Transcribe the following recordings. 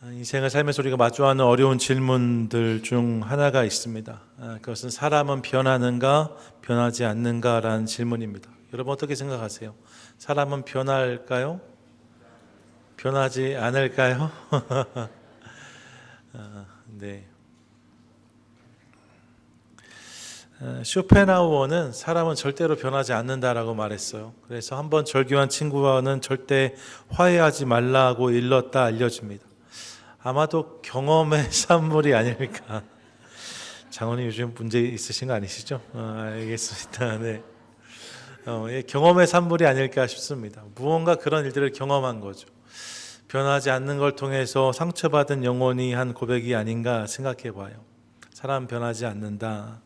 인생을 살면서 우리가 마주하는 어려운 질문들 중 하나가 있습니다. 그것은 사람은 변하는가, 변하지 않는가라는 질문입니다. 여러분 어떻게 생각하세요? 사람은 변할까요? 변하지 않을까요? 네. 쇼펜하우어는 사람은 절대로 변하지 않는다라고 말했어요. 그래서 한번 절교한 친구와는 절대 화해하지 말라고 일렀다 알려집니다. 아마도 경험의 산물이 아닐까. 장원님 요즘 문제 있으신 거 아니시죠? 알겠습니다. 네. 경험의 산물이 아닐까 싶습니다. 무언가 그런 일들을 경험한 거죠. 변하지 않는 걸 통해서 상처받은 영혼이 한 고백이 아닌가 생각해 봐요. 사람 변하지 않는다.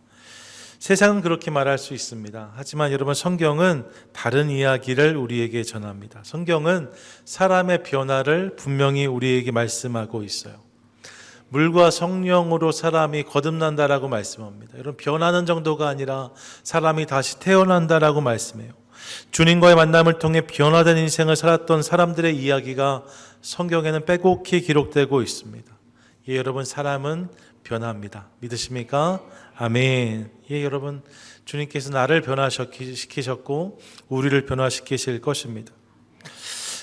세상은 그렇게 말할 수 있습니다. 하지만 여러분, 성경은 다른 이야기를 우리에게 전합니다. 성경은 사람의 변화를 분명히 우리에게 말씀하고 있어요. 물과 성령으로 사람이 거듭난다라고 말씀합니다. 여러분, 변하는 정도가 아니라 사람이 다시 태어난다라고 말씀해요. 주님과의 만남을 통해 변화된 인생을 살았던 사람들의 이야기가 성경에는 빼곡히 기록되고 있습니다. 예, 여러분, 사람은 변합니다. 믿으십니까? 아멘. 예, 여러분, 주님께서 나를 변화시키셨고 우리를 변화시키실 것입니다.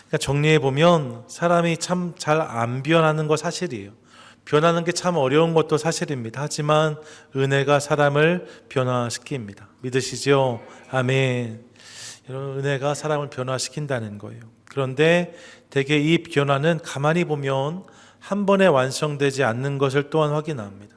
그러니까 정리해 보면 사람이 참 잘 안 변하는 거 사실이에요. 변하는 게 참 어려운 것도 사실입니다. 하지만 은혜가 사람을 변화시킵니다. 믿으시죠? 아멘. 여러분, 은혜가 사람을 변화시킨다는 거예요. 그런데 대개 이 변화는 가만히 보면 한 번에 완성되지 않는 것을 또한 확인합니다.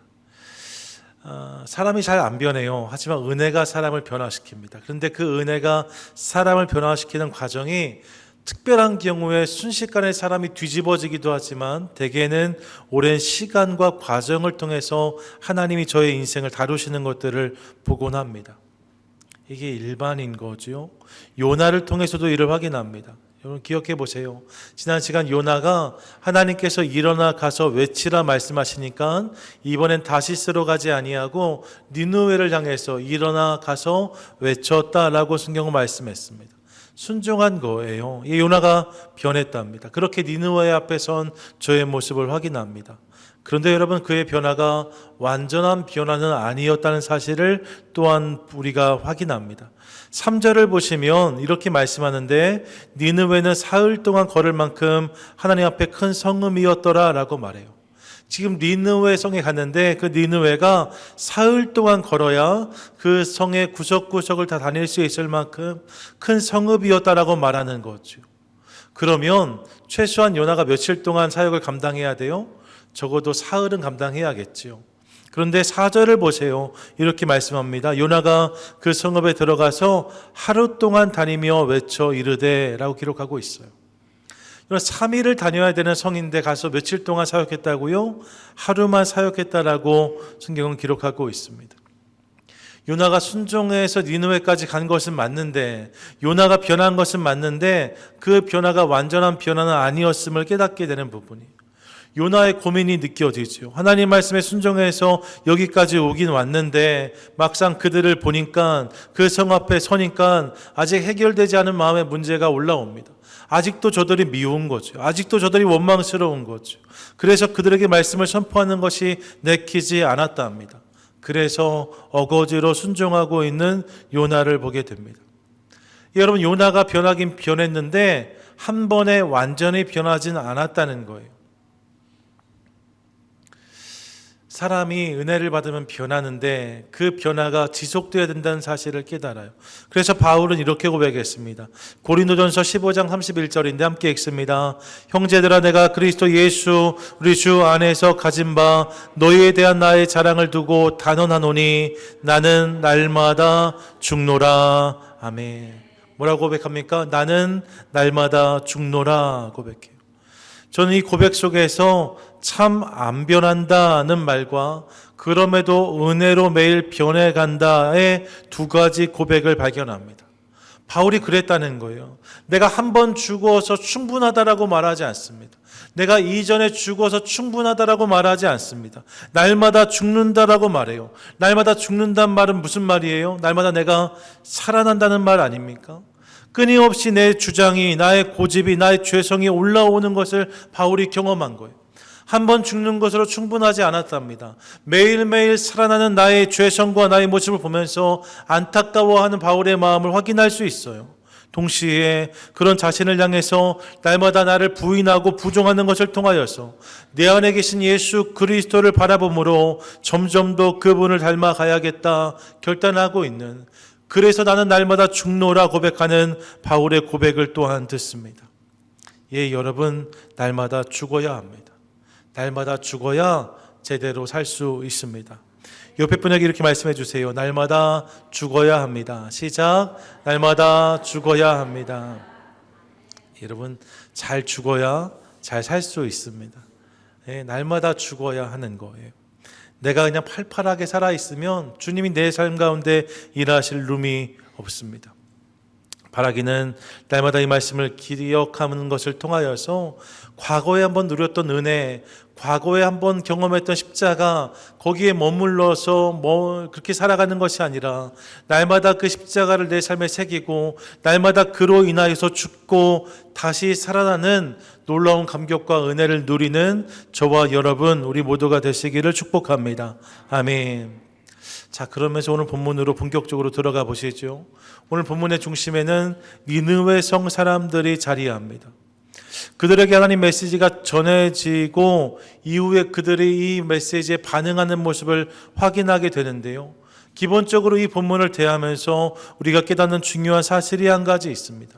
사람이 잘 안 변해요. 하지만 은혜가 사람을 변화시킵니다. 그런데 그 은혜가 사람을 변화시키는 과정이 특별한 경우에 순식간에 사람이 뒤집어지기도 하지만 대개는 오랜 시간과 과정을 통해서 하나님이 저의 인생을 다루시는 것들을 보곤 합니다. 이게 일반인 거죠. 요나를 통해서도 이를 확인합니다. 여러분 기억해 보세요. 지난 시간 요나가 하나님께서 일어나 가서 외치라 말씀하시니까 이번엔 다시스로 가지 아니하고 니느웨를 향해서 일어나 가서 외쳤다라고 성경은 말씀했습니다. 순종한 거예요. 이 요나가 변했답니다. 그렇게 니느웨 앞에 선 저의 모습을 확인합니다. 그런데 여러분, 그의 변화가 완전한 변화는 아니었다는 사실을 또한 우리가 확인합니다. 3절을 보시면 이렇게 말씀하는데 니느웨는 사흘 동안 걸을 만큼 하나님 앞에 큰 성읍이었더라 라고 말해요. 지금 니느웨 성에 갔는데 그 니느웨가 사흘 동안 걸어야 그 성의 구석구석을 다 다닐 수 있을 만큼 큰 성읍이었다라고 말하는 거죠. 그러면 최소한 요나가 며칠 동안 사역을 감당해야 돼요? 적어도 사흘은 감당해야겠지요. 그런데 4절을 보세요. 이렇게 말씀합니다. 요나가 그 성읍에 들어가서 하루 동안 다니며 외쳐 이르되 라고 기록하고 있어요. 3일을 다녀야 되는 성인데 가서 며칠 동안 사역했다고요? 하루만 사역했다라고 성경은 기록하고 있습니다. 요나가 순종해서 니느웨까지 간 것은 맞는데, 요나가 변한 것은 맞는데 그 변화가 완전한 변화는 아니었음을 깨닫게 되는 부분이에요. 요나의 고민이 느껴지죠. 하나님 말씀에 순종해서 여기까지 오긴 왔는데 막상 그들을 보니까 그 성 앞에 서니까 아직 해결되지 않은 마음의 문제가 올라옵니다. 아직도 저들이 미운 거죠. 아직도 저들이 원망스러운 거죠. 그래서 그들에게 말씀을 선포하는 것이 내키지 않았다 합니다. 그래서 어거지로 순종하고 있는 요나를 보게 됩니다. 여러분, 요나가 변하긴 변했는데 한 번에 완전히 변하지는 않았다는 거예요. 사람이 은혜를 받으면 변하는데 그 변화가 지속되어야 된다는 사실을 깨달아요. 그래서 바울은 이렇게 고백했습니다. 고린도전서 15장 31절인데 함께 읽습니다. 형제들아, 내가 그리스도 예수 우리 주 안에서 가진 바 너희에 대한 나의 자랑을 두고 단언하노니 나는 날마다 죽노라. 아멘. 뭐라고 고백합니까? 나는 날마다 죽노라 고백해요. 저는 이 고백 속에서 참 안 변한다는 말과 그럼에도 은혜로 매일 변해간다의 두 가지 고백을 발견합니다. 바울이 그랬다는 거예요. 내가 한 번 죽어서 충분하다라고 말하지 않습니다. 내가 이전에 죽어서 충분하다라고 말하지 않습니다. 날마다 죽는다라고 말해요. 날마다 죽는다는 말은 무슨 말이에요? 날마다 내가 살아난다는 말 아닙니까? 끊임없이 내 주장이, 나의 고집이, 나의 죄성이 올라오는 것을 바울이 경험한 거예요. 한 번 죽는 것으로 충분하지 않았답니다. 매일매일 살아나는 나의 죄성과 나의 모습을 보면서 안타까워하는 바울의 마음을 확인할 수 있어요. 동시에 그런 자신을 향해서 날마다 나를 부인하고 부정하는 것을 통하여서 내 안에 계신 예수 그리스도를 바라봄으로 점점 더 그분을 닮아가야겠다 결단하고 있는, 그래서 나는 날마다 죽노라 고백하는 바울의 고백을 또한 듣습니다. 예, 여러분, 날마다 죽어야 합니다. 날마다 죽어야 제대로 살 수 있습니다. 옆에 분에게 이렇게 말씀해 주세요. 날마다 죽어야 합니다. 시작. 날마다 죽어야 합니다. 여러분, 잘 죽어야 잘 살 수 있습니다. 예, 날마다 죽어야 하는 거예요. 내가 그냥 팔팔하게 살아있으면 주님이 내 삶 가운데 일하실 룸이 없습니다. 바라기는 날마다 이 말씀을 기억하는 것을 통하여서 과거에 한번 누렸던 은혜, 과거에 한번 경험했던 십자가, 거기에 머물러서 그렇게 살아가는 것이 아니라 날마다 그 십자가를 내 삶에 새기고 날마다 그로 인하여서 죽고 다시 살아나는 놀라운 감격과 은혜를 누리는 저와 여러분, 우리 모두가 되시기를 축복합니다. 아멘. 자, 그러면서 오늘 본문으로 본격적으로 들어가 보시죠. 오늘 본문의 중심에는 니느웨 성 사람들이 자리합니다. 그들에게 하나님 메시지가 전해지고 이후에 그들이 이 메시지에 반응하는 모습을 확인하게 되는데요. 기본적으로 이 본문을 대하면서 우리가 깨닫는 중요한 사실이 한 가지 있습니다.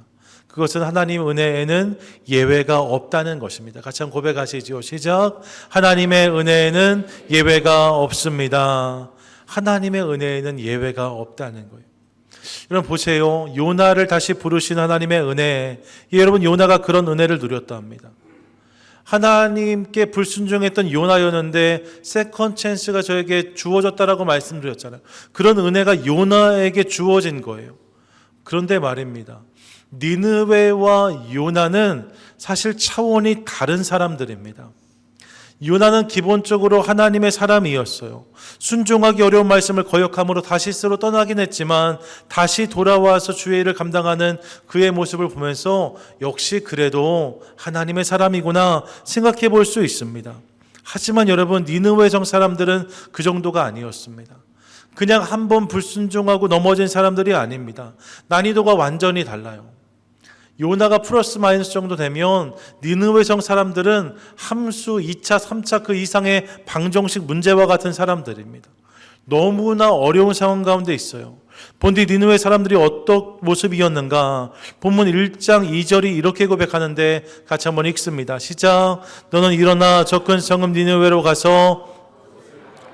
그것은 하나님 은혜에는 예외가 없다는 것입니다. 같이 한번 고백하시죠. 시작. 하나님의 은혜에는 예외가 없습니다. 하나님의 은혜에는 예외가 없다는 거예요. 여러분 보세요. 요나를 다시 부르신 하나님의 은혜. 여러분, 요나가 그런 은혜를 누렸다 합니다. 하나님께 불순종했던 요나였는데 세컨 찬스가 저에게 주어졌다라고 말씀드렸잖아요. 그런 은혜가 요나에게 주어진 거예요. 그런데 말입니다. 니느웨와 요나는 사실 차원이 다른 사람들입니다. 요나는 기본적으로 하나님의 사람이었어요. 순종하기 어려운 말씀을 거역함으로 다시스로 떠나긴 했지만 다시 돌아와서 주의 일을 감당하는 그의 모습을 보면서 역시 그래도 하나님의 사람이구나 생각해 볼 수 있습니다. 하지만 여러분, 니느웨 성 사람들은 그 정도가 아니었습니다. 그냥 한 번 불순종하고 넘어진 사람들이 아닙니다. 난이도가 완전히 달라요. 요나가 플러스 마이너스 정도 되면 니느웨 성 사람들은 함수 2차, 3차 그 이상의 방정식 문제와 같은 사람들입니다. 너무나 어려운 상황 가운데 있어요. 본디 니느웨 사람들이 어떤 모습이었는가? 본문 1장 2절이 이렇게 고백하는데 같이 한번 읽습니다. 시작. 너는 일어나 저 큰 성읍 니느웨로 가서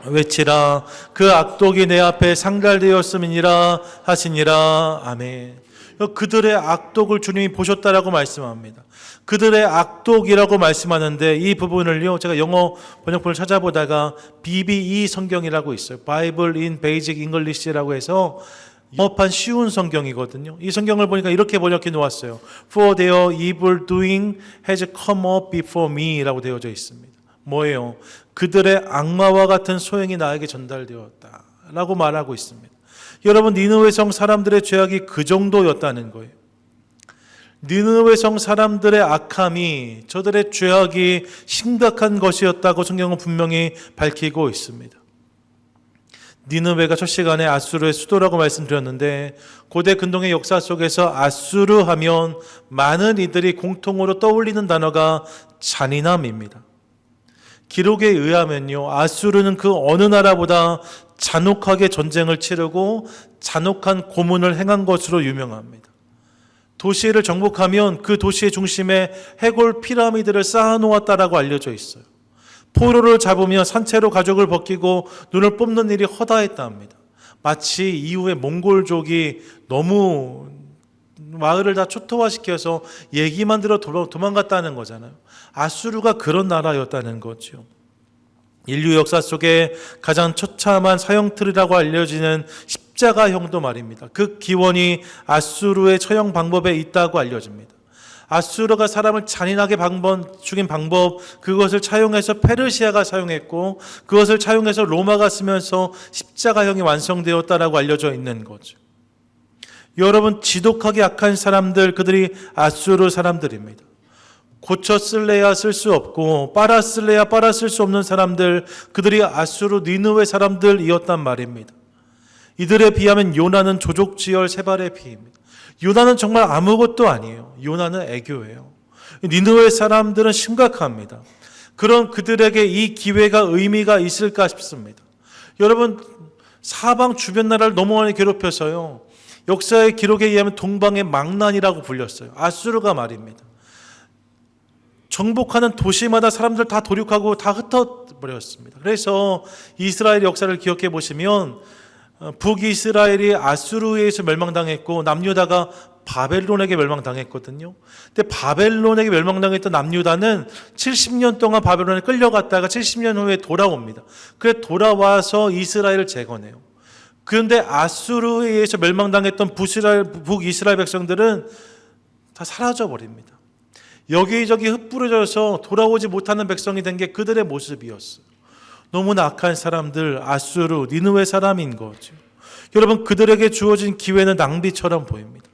외치라. 그 악독이 내 앞에 상달되었음이니라 하시니라. 아멘. 그들의 악독을 주님이 보셨다라고 말씀합니다. 그들의 악독이라고 말씀하는데 이 부분을요, 제가 영어 번역본을 찾아보다가 BBE 성경이라고 있어요. Bible in Basic English라고 해서 영어판 쉬운 성경이거든요. 이 성경을 보니까 이렇게 번역해 놓았어요. For their evil doing has come up before me 라고 되어져 있습니다. 뭐예요? 그들의 악마와 같은 소행이 나에게 전달되었다 라고 말하고 있습니다. 여러분, 니느웨 성 사람들의 죄악이 그 정도였다는 거예요. 니느웨 성 사람들의 악함이, 저들의 죄악이 심각한 것이었다고 성경은 분명히 밝히고 있습니다. 니느웨가 첫 시간에 아수르의 수도라고 말씀드렸는데 고대 근동의 역사 속에서 아수르 하면 많은 이들이 공통으로 떠올리는 단어가 잔인함입니다. 기록에 의하면요, 아수르는 그 어느 나라보다 잔혹하게 전쟁을 치르고 잔혹한 고문을 행한 것으로 유명합니다. 도시를 정복하면 그 도시의 중심에 해골 피라미드를 쌓아놓았다라고 알려져 있어요. 포로를 잡으면 산채로 가죽을 벗기고 눈을 뽑는 일이 허다했다 합니다. 마치 이후에 몽골족이 너무 마을을 다 초토화시켜서 얘기만 들어 도망갔다는 거잖아요. 아수르가 그런 나라였다는 거죠. 인류 역사 속에 가장 처참한 사형틀이라고 알려지는 십자가형도 말입니다. 그 기원이 아수르의 처형 방법에 있다고 알려집니다. 아수르가 사람을 잔인하게 죽인 방법, 그것을 차용해서 페르시아가 사용했고 그것을 차용해서 로마가 쓰면서 십자가형이 완성되었다라고 알려져 있는 거죠. 여러분, 지독하게 악한 사람들, 그들이 아수르 사람들입니다. 고쳐 쓸래야 쓸 수 없고 빨아 쓸래야 빨아 쓸 수 없는 사람들, 그들이 아수르 니느웨 사람들이었단 말입니다. 이들에 비하면 요나는 조족지열 세 발의 피입니다. 요나는 정말 아무것도 아니에요. 요나는 애교예요. 니느웨 사람들은 심각합니다. 그런 그들에게 이 기회가 의미가 있을까 싶습니다. 여러분, 사방 주변 나라를 너무 많이 괴롭혀서요, 역사의 기록에 의하면 동방의 망난이라고 불렸어요. 아수르가 말입니다. 정복하는 도시마다 사람들 다 도륙하고 다 흩어버렸습니다. 그래서 이스라엘 역사를 기억해 보시면 북이스라엘이 아수르에 의해서 멸망당했고 남유다가 바벨론에게 멸망당했거든요. 근데 바벨론에게 멸망당했던 남유다는 70년 동안 바벨론에 끌려갔다가 70년 후에 돌아옵니다. 그래 돌아와서 이스라엘을 재건해요. 그런데 아수르에 의해서 멸망당했던 북이스라엘 백성들은 다 사라져버립니다. 여기저기 흩뿌려져서 돌아오지 못하는 백성이 된 게 그들의 모습이었어요. 너무나 악한 사람들, 아수르, 니느웨 사람인 거죠. 여러분, 그들에게 주어진 기회는 낭비처럼 보입니다.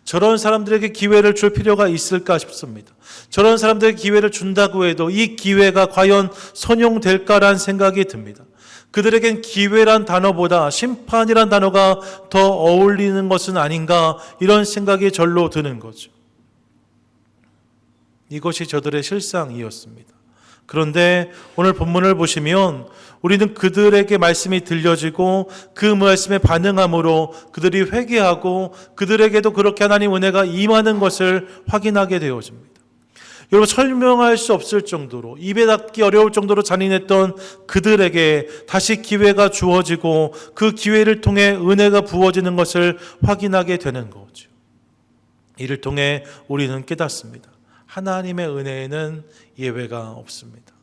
저런 사람들에게 기회를 줄 필요가 있을까 싶습니다. 저런 사람들에게 기회를 준다고 해도 이 기회가 과연 선용될까라는 생각이 듭니다. 그들에겐 기회란 단어보다 심판이란 단어가 더 어울리는 것은 아닌가, 이런 생각이 절로 드는 거죠. 이것이 저들의 실상이었습니다. 그런데 오늘 본문을 보시면 우리는 그들에게 말씀이 들려지고 그 말씀에 반응함으로 그들이 회개하고 그들에게도 그렇게 하나님 은혜가 임하는 것을 확인하게 되어집니다. 여러분, 설명할 수 없을 정도로, 입에 닿기 어려울 정도로 잔인했던 그들에게 다시 기회가 주어지고 그 기회를 통해 은혜가 부어지는 것을 확인하게 되는 거죠. 이를 통해 우리는 깨닫습니다. 하나님의 은혜에는 예외가 없습니다.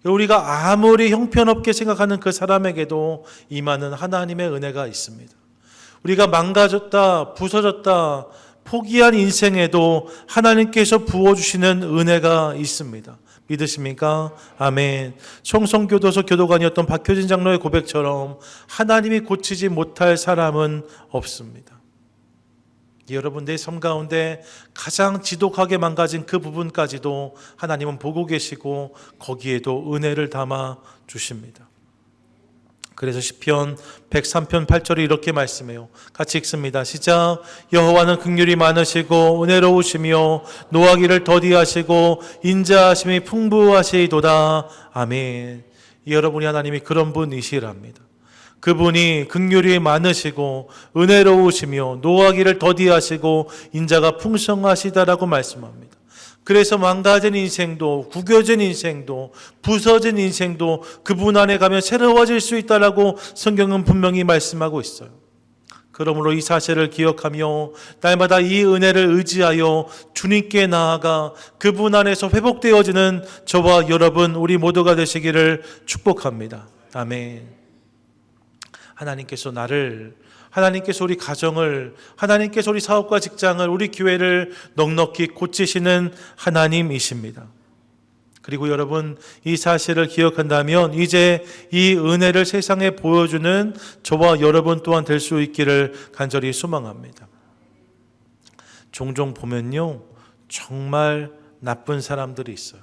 우리가 아무리 형편없게 생각하는 그 사람에게도 임하는 하나님의 은혜가 있습니다. 우리가 망가졌다, 부서졌다, 포기한 인생에도 하나님께서 부어주시는 은혜가 있습니다. 믿으십니까? 아멘. 청송교도소 교도관이었던 박효진 장로의 고백처럼 하나님이 고치지 못할 사람은 없습니다. 여러분, 내 삶 가운데 가장 지독하게 망가진 그 부분까지도 하나님은 보고 계시고 거기에도 은혜를 담아 주십니다. 그래서 시편 103편 8절이 이렇게 말씀해요. 같이 읽습니다. 시작. 여호와는 긍휼이 많으시고 은혜로우시며 노하기를 더디하시고 인자하심이 풍부하시도다. 아멘. 여러분이 하나님이 그런 분이시랍니다. 그분이 긍휼이 많으시고 은혜로우시며 노하기를 더디하시고 인자가 풍성하시다라고 말씀합니다. 그래서 망가진 인생도, 구겨진 인생도, 부서진 인생도 그분 안에 가면 새로워질 수 있다라고 성경은 분명히 말씀하고 있어요. 그러므로 이 사실을 기억하며 날마다 이 은혜를 의지하여 주님께 나아가 그분 안에서 회복되어지는 저와 여러분, 우리 모두가 되시기를 축복합니다. 아멘. 하나님께서 나를, 하나님께서 우리 가정을, 하나님께서 우리 사업과 직장을, 우리 교회를 넉넉히 고치시는 하나님이십니다. 그리고 여러분, 이 사실을 기억한다면 이제 이 은혜를 세상에 보여주는 저와 여러분 또한 될 수 있기를 간절히 소망합니다. 종종 보면요, 정말 나쁜 사람들이 있어요.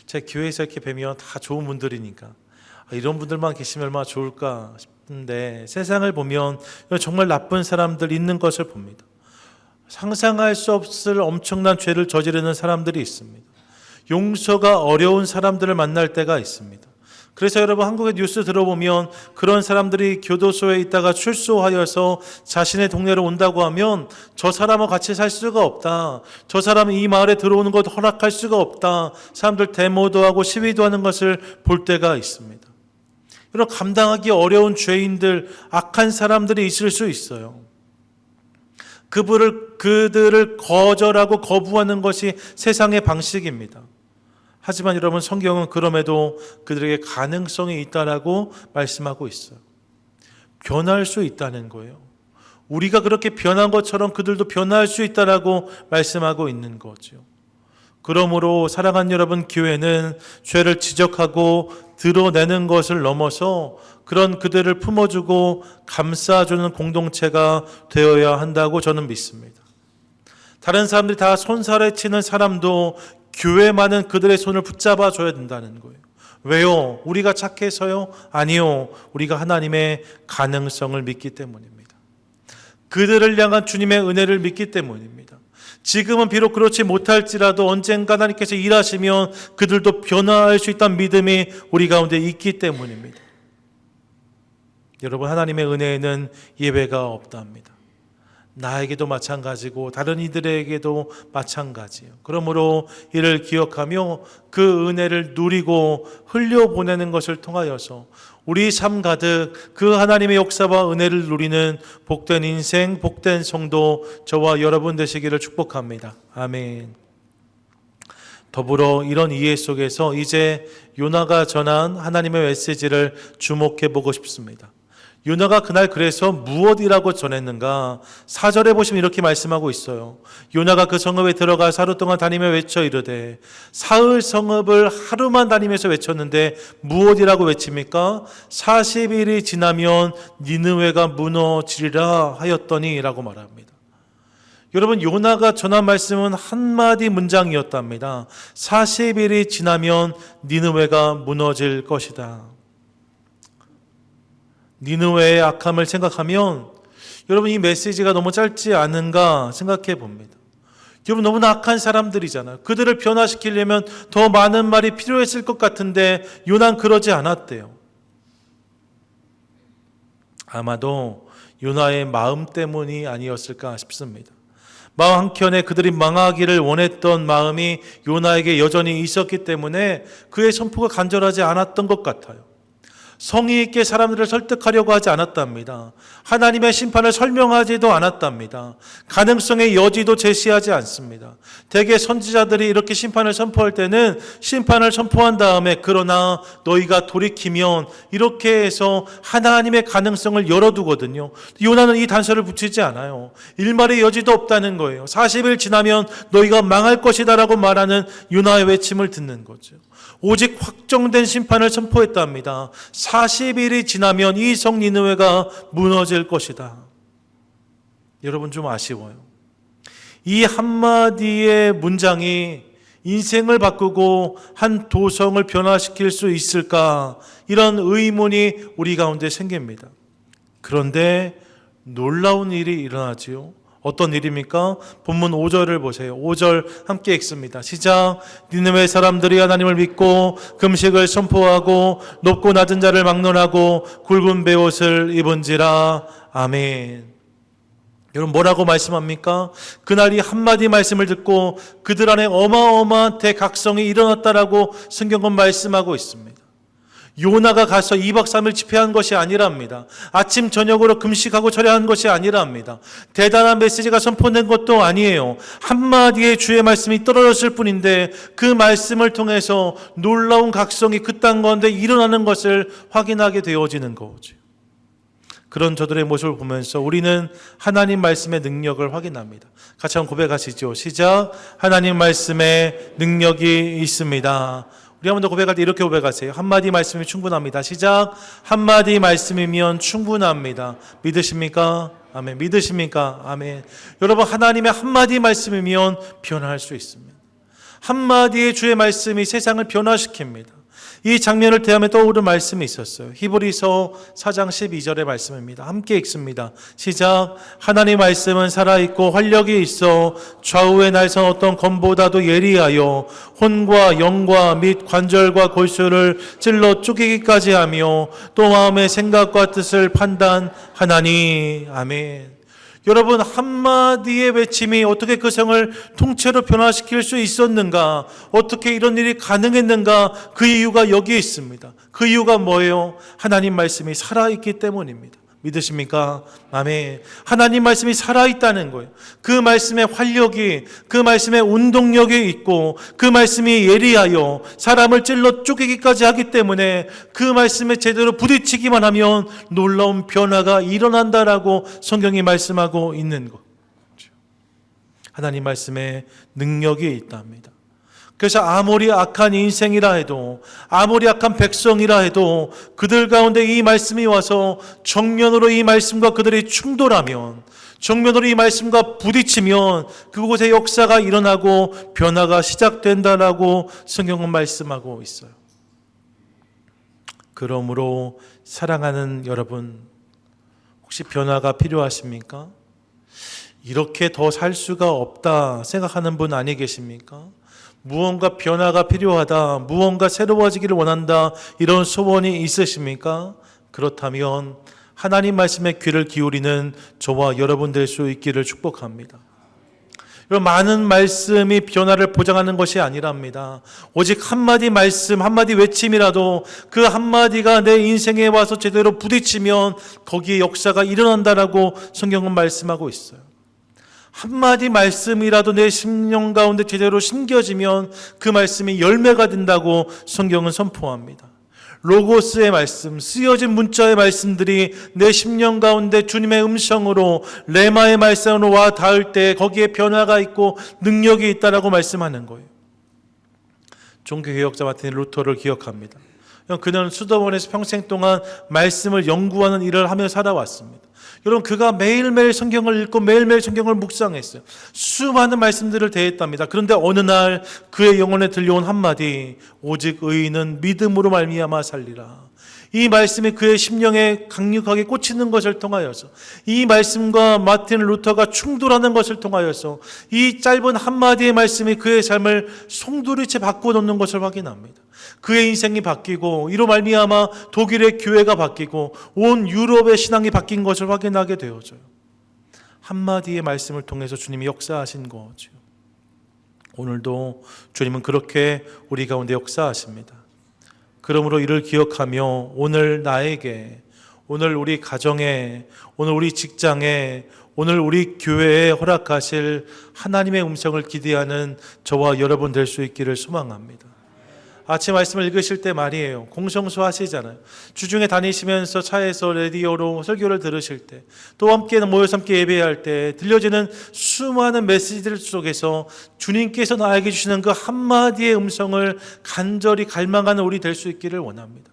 제 교회에서 이렇게 뵈면 다 좋은 분들이니까 이런 분들만 계시면 얼마나 좋을까 싶은데, 세상을 보면 정말 나쁜 사람들 있는 것을 봅니다. 상상할 수 없을 엄청난 죄를 저지르는 사람들이 있습니다. 용서가 어려운 사람들을 만날 때가 있습니다. 그래서 여러분, 한국의 뉴스 들어보면 그런 사람들이 교도소에 있다가 출소하여서 자신의 동네로 온다고 하면 저 사람과 같이 살 수가 없다, 저 사람이 이 마을에 들어오는 것 허락할 수가 없다, 사람들 데모도 하고 시위도 하는 것을 볼 때가 있습니다. 이런 감당하기 어려운 죄인들, 악한 사람들이 있을 수 있어요. 그들을 거절하고 거부하는 것이 세상의 방식입니다. 하지만 여러분, 성경은 그럼에도 그들에게 가능성이 있다라고 말씀하고 있어요. 변할 수 있다는 거예요. 우리가 그렇게 변한 것처럼 그들도 변할 수 있다라고 말씀하고 있는 거죠. 그러므로 사랑하는 여러분, 교회는 죄를 지적하고 드러내는 것을 넘어서 그런 그들을 품어주고 감싸주는 공동체가 되어야 한다고 저는 믿습니다. 다른 사람들이 다 손살에 치는 사람도 교회만은 그들의 손을 붙잡아 줘야 된다는 거예요. 왜요? 우리가 착해서요? 아니요. 우리가 하나님의 가능성을 믿기 때문입니다. 그들을 향한 주님의 은혜를 믿기 때문입니다. 지금은 비록 그렇지 못할지라도 언젠가 하나님께서 일하시면 그들도 변화할 수 있다는 믿음이 우리 가운데 있기 때문입니다. 여러분, 하나님의 은혜에는 예외가 없답니다. 나에게도 마찬가지고 다른 이들에게도 마찬가지예요. 그러므로 이를 기억하며 그 은혜를 누리고 흘려보내는 것을 통하여서 우리 삶 가득 그 하나님의 역사와 은혜를 누리는 복된 인생, 복된 성도 저와 여러분 되시기를 축복합니다. 아멘. 더불어 이런 이해 속에서 이제 요나가 전한 하나님의 메시지를 주목해 보고 싶습니다. 요나가 그날 그래서 무엇이라고 전했는가? 4절에 보시면 이렇게 말씀하고 있어요. 요나가 그 성읍에 들어가 하루 동안 다니며 외쳐 이르되, 사흘 성읍을 하루만 다니면서 외쳤는데 무엇이라고 외칩니까? 40일이 지나면 니느웨가 무너지리라 하였더니 라고 말합니다. 여러분, 요나가 전한 말씀은 한마디 문장이었답니다. 40일이 지나면 니느웨가 무너질 것이다. 니느웨의 악함을 생각하면 여러분, 이 메시지가 너무 짧지 않은가 생각해 봅니다. 여러분, 너무나 악한 사람들이잖아요. 그들을 변화시키려면 더 많은 말이 필요했을 것 같은데 요나는 그러지 않았대요. 아마도 요나의 마음 때문이 아니었을까 싶습니다. 마음 한켠에 그들이 망하기를 원했던 마음이 요나에게 여전히 있었기 때문에 그의 선포가 간절하지 않았던 것 같아요. 성의 있게 사람들을 설득하려고 하지 않았답니다. 하나님의 심판을 설명하지도 않았답니다. 가능성의 여지도 제시하지 않습니다. 대개 선지자들이 이렇게 심판을 선포할 때는 심판을 선포한 다음에 그러나 너희가 돌이키면 이렇게 해서 하나님의 가능성을 열어두거든요. 요나는 이 단서를 붙이지 않아요. 일말의 여지도 없다는 거예요. 40일 지나면 너희가 망할 것이다 라고 말하는 요나의 외침을 듣는 거죠. 오직 확정된 심판을 선포했답니다. 40일이 지나면 이 성 니느웨가 무너질 것이다. 여러분, 좀 아쉬워요. 이 한마디의 문장이 인생을 바꾸고 한 도성을 변화시킬 수 있을까? 이런 의문이 우리 가운데 생깁니다. 그런데 놀라운 일이 일어나지요. 어떤 일입니까? 본문 5절을 보세요. 5절 함께 읽습니다. 시작. 니느웨 사람들이 하나님을 믿고 금식을 선포하고 높고 낮은 자를 막론하고 굵은 베옷을 입은지라. 아멘. 여러분, 뭐라고 말씀합니까? 그날 이 한마디 말씀을 듣고 그들 안에 어마어마한 대각성이 일어났다라고 성경은 말씀하고 있습니다. 요나가 가서 2박 3일 집회한 것이 아니랍니다. 아침 저녁으로 금식하고 철야한 것이 아니랍니다. 대단한 메시지가 선포된 것도 아니에요. 한마디의 주의 말씀이 떨어졌을 뿐인데 그 말씀을 통해서 놀라운 각성이 그 땅 가운데 일어나는 것을 확인하게 되어지는 거죠. 그런 저들의 모습을 보면서 우리는 하나님 말씀의 능력을 확인합니다. 같이 한번 고백하시죠. 시작. 하나님 말씀에 능력이 있습니다. 우리 한 번 더 고백할 때 이렇게 고백하세요. 한마디 말씀이 충분합니다. 시작. 한마디 말씀이면 충분합니다. 믿으십니까? 아멘. 믿으십니까? 아멘. 여러분, 하나님의 한마디 말씀이면 변화할 수 있습니다. 한마디의 주의 말씀이 세상을 변화시킵니다. 이 장면을 대하며 떠오른 말씀이 있었어요. 히브리서 4장 12절의 말씀입니다. 함께 읽습니다. 시작. 하나님 말씀은 살아있고 활력이 있어 좌우의 날선 어떤 검보다도 예리하여 혼과 영과 및 관절과 골수를 찔러 쪼개기까지 하며 또 마음의 생각과 뜻을 판단하나니. 아멘. 여러분, 한마디의 외침이 어떻게 그 성을 통째로 변화시킬 수 있었는가? 어떻게 이런 일이 가능했는가? 그 이유가 여기에 있습니다. 그 이유가 뭐예요? 하나님 말씀이 살아있기 때문입니다. 믿으십니까? 아멘. 하나님 말씀이 살아있다는 거예요. 그 말씀의 활력이, 그 말씀의 운동력이 있고 그 말씀이 예리하여 사람을 찔러 쪼개기까지 하기 때문에 그 말씀에 제대로 부딪히기만 하면 놀라운 변화가 일어난다라고 성경이 말씀하고 있는 거죠. 하나님 말씀에 능력이 있답니다. 그래서 아무리 악한 인생이라 해도, 아무리 악한 백성이라 해도 그들 가운데 이 말씀이 와서 정면으로 이 말씀과 그들이 충돌하면, 정면으로 이 말씀과 부딪히면 그곳에 역사가 일어나고 변화가 시작된다라고 성경은 말씀하고 있어요. 그러므로 사랑하는 여러분, 혹시 변화가 필요하십니까? 이렇게 더 살 수가 없다 생각하는 분 아니 계십니까? 무언가 변화가 필요하다, 무언가 새로워지기를 원한다, 이런 소원이 있으십니까? 그렇다면 하나님 말씀에 귀를 기울이는 저와 여러분 될 수 있기를 축복합니다. 여러분, 많은 말씀이 변화를 보장하는 것이 아니랍니다. 오직 한마디 말씀, 한마디 외침이라도 그 한마디가 내 인생에 와서 제대로 부딪히면 거기에 역사가 일어난다라고 성경은 말씀하고 있어요. 한마디 말씀이라도 내 심령 가운데 제대로 심겨지면 그 말씀이 열매가 된다고 성경은 선포합니다. 로고스의 말씀, 쓰여진 문자의 말씀들이 내 심령 가운데 주님의 음성으로, 레마의 말씀으로 와 닿을 때 거기에 변화가 있고 능력이 있다라고 말씀하는 거예요. 종교개혁자 마틴 루터를 기억합니다. 그는 수도원에서 평생 동안 말씀을 연구하는 일을 하며 살아왔습니다. 여러분, 그가 매일매일 성경을 읽고 매일매일 성경을 묵상했어요. 수많은 말씀들을 대했답니다. 그런데 어느 날 그의 영혼에 들려온 한마디, 오직 의인은 믿음으로 말미암아 살리라. 이 말씀이 그의 심령에 강력하게 꽂히는 것을 통하여서, 이 말씀과 마틴 루터가 충돌하는 것을 통하여서 이 짧은 한마디의 말씀이 그의 삶을 송두리째 바꿔놓는 것을 확인합니다. 그의 인생이 바뀌고 이로 말미암아 독일의 교회가 바뀌고 온 유럽의 신앙이 바뀐 것을 확인하게 되어져요. 한마디의 말씀을 통해서 주님이 역사하신 거죠. 오늘도 주님은 그렇게 우리 가운데 역사하십니다. 그러므로 이를 기억하며 오늘 나에게, 오늘 우리 가정에, 오늘 우리 직장에, 오늘 우리 교회에 허락하실 하나님의 음성을 기대하는 저와 여러분 될 수 있기를 소망합니다. 아침 말씀을 읽으실 때 말이에요, 공성수 하시잖아요. 주중에 다니시면서 차에서 라디오로 설교를 들으실 때, 또 함께 모여서 함께 예배할 때 들려지는 수많은 메시지들 속에서 주님께서 나에게 주시는 그 한마디의 음성을 간절히 갈망하는 우리 될 수 있기를 원합니다.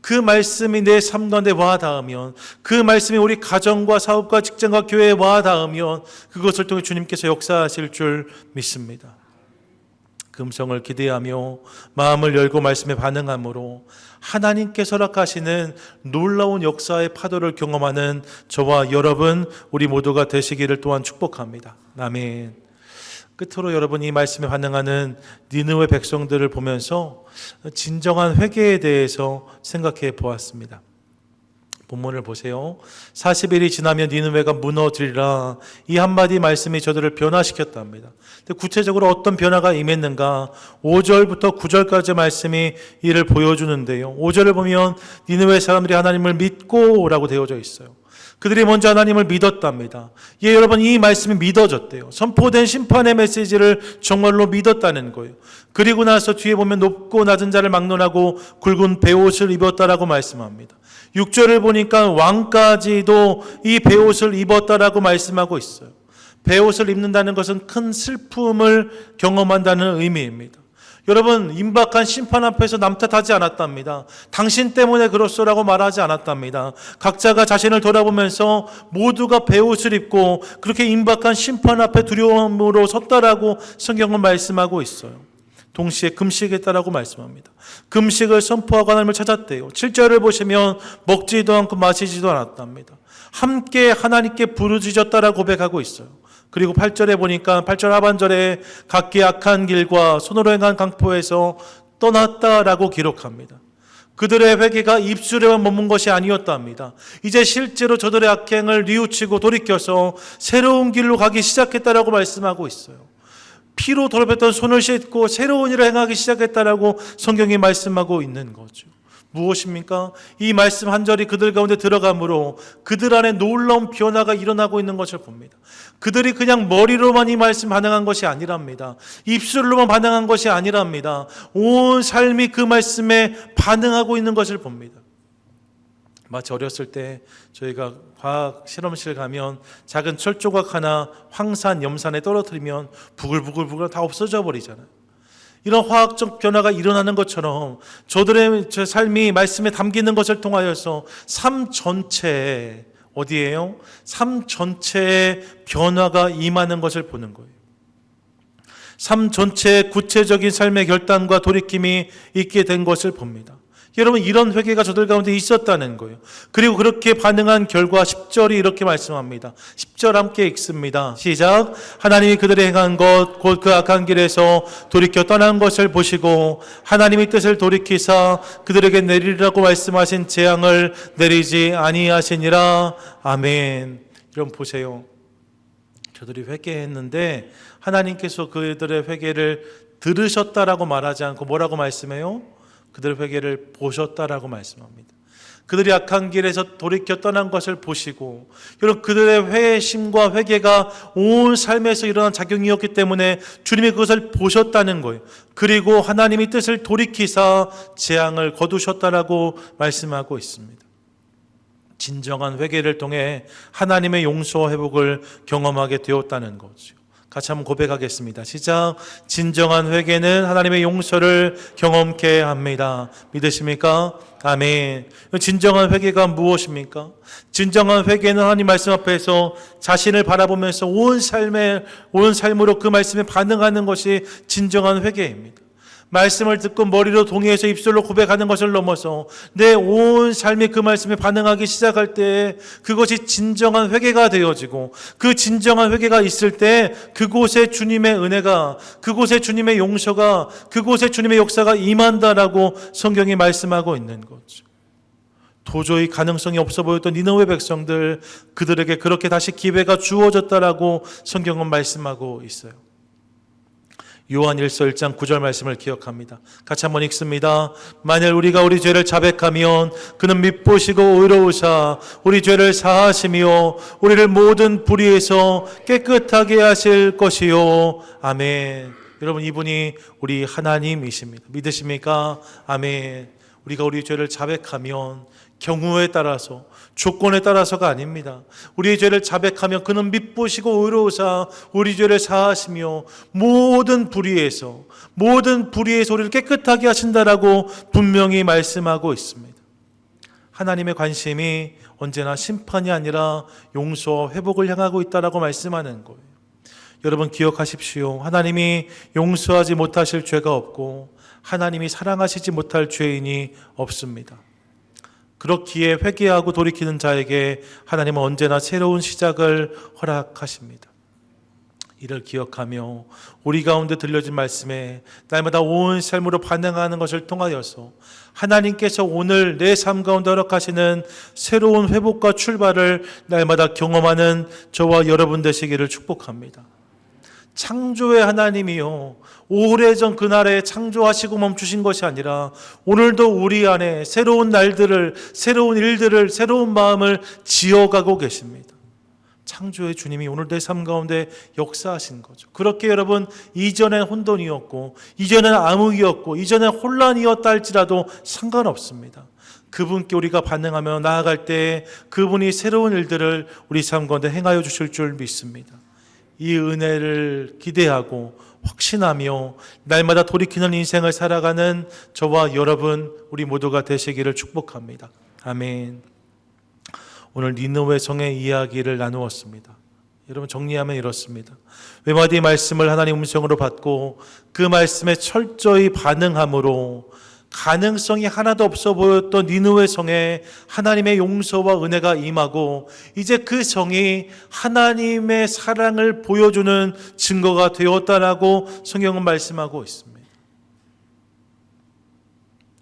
그 말씀이 내 삶 가운데 와 닿으면, 그 말씀이 우리 가정과 사업과 직장과 교회에 와 닿으면 그것을 통해 주님께서 역사하실 줄 믿습니다. 그 음성을 기대하며 마음을 열고 말씀에 반응함으로 하나님께서 허락하시는 놀라운 역사의 파도를 경험하는 저와 여러분, 우리 모두가 되시기를 또한 축복합니다. 아멘. 끝으로 여러분, 이 말씀에 반응하는 니느웨 백성들을 보면서 진정한 회개에 대해서 생각해 보았습니다. 본문을 보세요. 40일이 지나면 니느웨가 무너지리라. 이 한마디 말씀이 저들을 변화시켰답니다. 구체적으로 어떤 변화가 임했는가? 5절부터 9절까지 말씀이 이를 보여주는데요. 5절을 보면 니느웨 사람들이 하나님을 믿고 라고 되어져 있어요. 그들이 먼저 하나님을 믿었답니다. 예, 여러분, 이 말씀이 믿어졌대요. 선포된 심판의 메시지를 정말로 믿었다는 거예요. 그리고 나서 뒤에 보면 높고 낮은 자를 막론하고 굵은 베옷을 입었다라고 말씀합니다. 6절을 보니까 왕까지도 이 베옷을 입었다라고 말씀하고 있어요. 베옷을 입는다는 것은 큰 슬픔을 경험한다는 의미입니다. 여러분, 임박한 심판 앞에서 남 탓하지 않았답니다. 당신 때문에 그렇소라고 말하지 않았답니다. 각자가 자신을 돌아보면서 모두가 베옷을 입고 그렇게 임박한 심판 앞에 두려움으로 섰다라고 성경은 말씀하고 있어요. 동시에 금식했다라고 말씀합니다. 금식을 선포하고 하나님을 찾았대요. 7절을 보시면 먹지도 않고 마시지도 않았답니다. 함께 하나님께 부르짖었다라고 고백하고 있어요. 그리고 8절에 보니까 8절 하반절에 각기 악한 길과 손으로 행한 강포에서 떠났다라고 기록합니다. 그들의 회개가 입술에만 머문 것이 아니었답니다. 이제 실제로 저들의 악행을 뉘우치고 돌이켜서 새로운 길로 가기 시작했다라고 말씀하고 있어요. 피로 더럽혔던 손을 씻고 새로운 일을 행하기 시작했다라고 성경이 말씀하고 있는 거죠. 무엇입니까? 이 말씀 한 절이 그들 가운데 들어가므로 그들 안에 놀라운 변화가 일어나고 있는 것을 봅니다. 그들이 그냥 머리로만 이 말씀 반응한 것이 아니랍니다. 입술로만 반응한 것이 아니랍니다. 온 삶이 그 말씀에 반응하고 있는 것을 봅니다. 마치 어렸을 때 저희가 과학 실험실 가면 작은 철조각 하나 황산, 염산에 떨어뜨리면 부글부글 다 없어져 버리잖아요. 이런 화학적 변화가 일어나는 것처럼 저들의 삶이 말씀에 담기는 것을 통하여서 삶 전체에 어디에요? 삶 전체에 변화가 임하는 것을 보는 거예요. 삶 전체에 구체적인 삶의 결단과 돌이킴이 있게 된 것을 봅니다. 여러분, 이런 회개가 저들 가운데 있었다는 거예요. 그리고 그렇게 반응한 결과 10절이 이렇게 말씀합니다. 10절 함께 읽습니다. 시작. 하나님이 그들의 행한 것 곧 그 악한 길에서 돌이켜 떠난 것을 보시고 하나님의 뜻을 돌이키사 그들에게 내리라고 말씀하신 재앙을 내리지 아니하시니라. 아멘. 여러분 보세요. 저들이 회개했는데 하나님께서 그들의 회개를 들으셨다라고 말하지 않고 뭐라고 말씀해요? 그들의 회개를 보셨다라고 말씀합니다. 그들이 악한 길에서 돌이켜 떠난 것을 보시고, 여러분 그들의 회심과 회개가 온 삶에서 일어난 작용이었기 때문에 주님이 그것을 보셨다는 거예요. 그리고 하나님의 뜻을 돌이키사 재앙을 거두셨다라고 말씀하고 있습니다. 진정한 회개를 통해 하나님의 용서와 회복을 경험하게 되었다는 거죠. 같이 한번 고백하겠습니다. 시작. 진정한 회개는 하나님의 용서를 경험케 합니다. 믿으십니까? 아멘. 진정한 회개가 무엇입니까? 진정한 회개는 하나님 말씀 앞에서 자신을 바라보면서 온 삶으로 그 말씀에 반응하는 것이 진정한 회개입니다. 말씀을 듣고 머리로 동의해서 입술로 고백하는 것을 넘어서 내 온 삶이 그 말씀에 반응하기 시작할 때 그것이 진정한 회개가 되어지고, 그 진정한 회개가 있을 때 그곳에 주님의 은혜가, 그곳에 주님의 용서가, 그곳에 주님의 역사가 임한다라고 성경이 말씀하고 있는 거죠. 도저히 가능성이 없어 보였던 니느웨 백성들, 그들에게 그렇게 다시 기회가 주어졌다라고 성경은 말씀하고 있어요. 요한 1서 1장 9절 말씀을 기억합니다. 같이 한번 읽습니다. 만일 우리가 우리 죄를 자백하면 그는 밉보시고 의로우사 우리 죄를 사하시며 우리를 모든 불의에서 깨끗하게 하실 것이요. 아멘. 여러분, 이분이 우리 하나님이십니다. 믿으십니까? 아멘. 우리가 우리 죄를 자백하면 경우에 따라서, 조건에 따라서가 아닙니다. 우리의 죄를 자백하면 그는 밉보시고 의로우사 우리 죄를 사하시며 모든 불의에서 우리를 깨끗하게 하신다라고 분명히 말씀하고 있습니다. 하나님의 관심이 언제나 심판이 아니라 용서와 회복을 향하고 있다라고 말씀하는 거예요. 여러분 기억하십시오. 하나님이 용서하지 못하실 죄가 없고 하나님이 사랑하시지 못할 죄인이 없습니다. 그렇기에 회개하고 돌이키는 자에게 하나님은 언제나 새로운 시작을 허락하십니다. 이를 기억하며 우리 가운데 들려진 말씀에 날마다 온 삶으로 반응하는 것을 통하여서 하나님께서 오늘 내 삶 가운데 허락하시는 새로운 회복과 출발을 날마다 경험하는 저와 여러분 되시기를 축복합니다. 창조의 하나님이요, 오래전 그날에 창조하시고 멈추신 것이 아니라 오늘도 우리 안에 새로운 날들을, 새로운 일들을, 새로운 마음을 지어가고 계십니다. 창조의 주님이 오늘 내 삶 가운데 역사하신 거죠. 그렇게 여러분, 이전엔 혼돈이었고 이전엔 암흑이었고 이전엔 혼란이었다 할지라도 상관없습니다. 그분께 우리가 반응하며 나아갈 때 그분이 새로운 일들을 우리 삶 가운데 행하여 주실 줄 믿습니다. 이 은혜를 기대하고 확신하며 날마다 돌이키는 인생을 살아가는 저와 여러분, 우리 모두가 되시기를 축복합니다. 아멘. 오늘 니느웨 성의 이야기를 나누었습니다. 여러분 정리하면 이렇습니다. 외마디 말씀을 하나님 음성으로 받고 그 말씀에 철저히 반응함으로 가능성이 하나도 없어 보였던 니느웨 성에 하나님의 용서와 은혜가 임하고 이제 그 성이 하나님의 사랑을 보여주는 증거가 되었다라고 성경은 말씀하고 있습니다.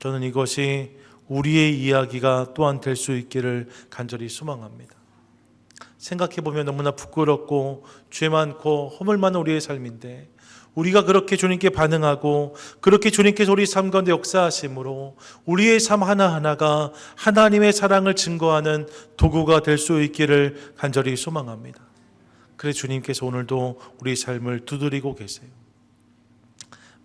저는 이것이 우리의 이야기가 또한 될 수 있기를 간절히 소망합니다. 생각해보면 너무나 부끄럽고 죄 많고 허물 많은 우리의 삶인데 우리가 그렇게 주님께 반응하고 그렇게 주님께서 우리 삶 가운데 역사하심으로 우리의 삶 하나하나가 하나님의 사랑을 증거하는 도구가 될 수 있기를 간절히 소망합니다. 그래서 주님께서 오늘도 우리 삶을 두드리고 계세요.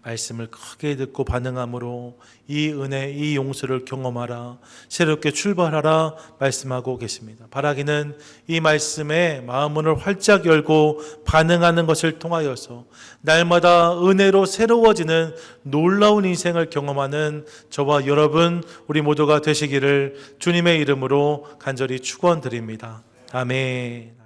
말씀을 크게 듣고 반응함으로 이 은혜, 이 용서를 경험하라, 새롭게 출발하라 말씀하고 계십니다. 바라기는 이 말씀에 마음문을 활짝 열고 반응하는 것을 통하여서 날마다 은혜로 새로워지는 놀라운 인생을 경험하는 저와 여러분, 우리 모두가 되시기를 주님의 이름으로 간절히 축원드립니다. 아멘.